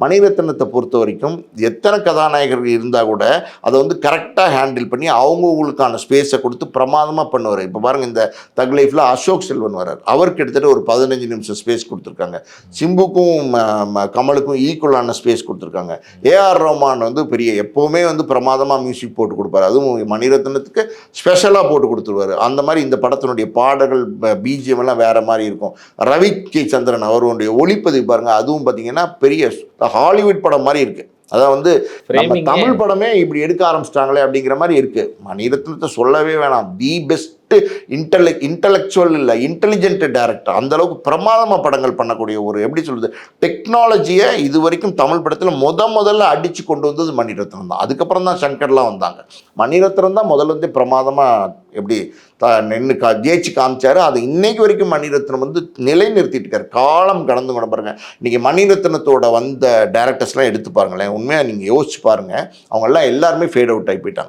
மணிரத்னத்தை பொறுத்த வரைக்கும் எத்தனை கதாநாயகர்கள் இருந்தால் கூட அதை வந்து கரெக்டாக ஹேண்டில் பண்ணி அவங்களுக்கான ஸ்பேஸை கொடுத்து பிரமாதமாக பண்ணுவார். இப்போ பாருங்கள், இந்த தக் லைஃப்பில் அசோக் செல்வன் வர்றார், அவருக்கு கிட்டத்தட்ட ஒரு 15 நிமிஷம் ஸ்பேஸ் கொடுத்துருக்காங்க. சிம்புக்கும் கமலுக்கும் ஈக்குவலான ஸ்பேஸ் கொடுத்துருக்காங்க. ஏஆர் ரஹ்மான் வந்து பெரிய எப்போவுமே வந்து பிரமாதமாக மியூசிக் போட்டு கொடுப்பாரு, அதுவும் மணிரத்னத்துக்கு ஸ்பெஷலாக போட்டு கொடுத்துருவார். அந்த மாதிரி இந்த படத்தினுடைய பாடல்கள் பிஜிஎம் எல்லாம் வேறு மாதிரி இருக்கும். ரவி கே சந்திரன் அவருடைய ஒளிப்பதிவு பாருங்கள், அதுவும் பார்த்தீங்கன்னா பெரிய ஹாலிவுட் படம் மாதிரி இருக்குது. அதான் வந்து நம்ம தமிழ் படமே இப்படி எடுக்க ஆரம்பிச்சிட்டாங்களே அப்படிங்கிற மாதிரி இருக்குது. மணிரத்னத்தை சொல்லவே வேணாம், தி பெஸ்ட் இன்டலெக்சுவல் இல்லை இன்டெலிஜென்ட் டைரக்டர். அந்த அளவுக்கு பிரமாதமாக படங்கள் பண்ணக்கூடிய ஒரு எப்படி சொல்கிறது டெக்னாலஜியை இது வரைக்கும் தமிழ் படத்தில் முதல்ல அடித்து கொண்டு வந்தது மணிரத்னம் தான். அதுக்கப்புறம் தான் சங்கர்லாம் வந்தாங்க. மணிரத்னம் தான் முதல்ல வந்து பிரமாதமாக எப்படி நின்று ஜெயிச்சு காமிச்சாரு. அது இன்னைக்கு வரைக்கும் மணிரத்னம் வந்து நிலைநிறுத்திட்டு இருக்காரு. காலம் கடந்து கூட பாருங்க, இன்னைக்கு மணிரத்னத்தோட வந்த டைரக்டர்ஸ்லாம் எடுத்து பாருங்களேன், உண்மையாக நீங்கள் யோசிச்சு பாருங்கள், அவங்கெல்லாம் எல்லாருமே ஃபேட் அவுட் ஆகி போயிட்டாங்க.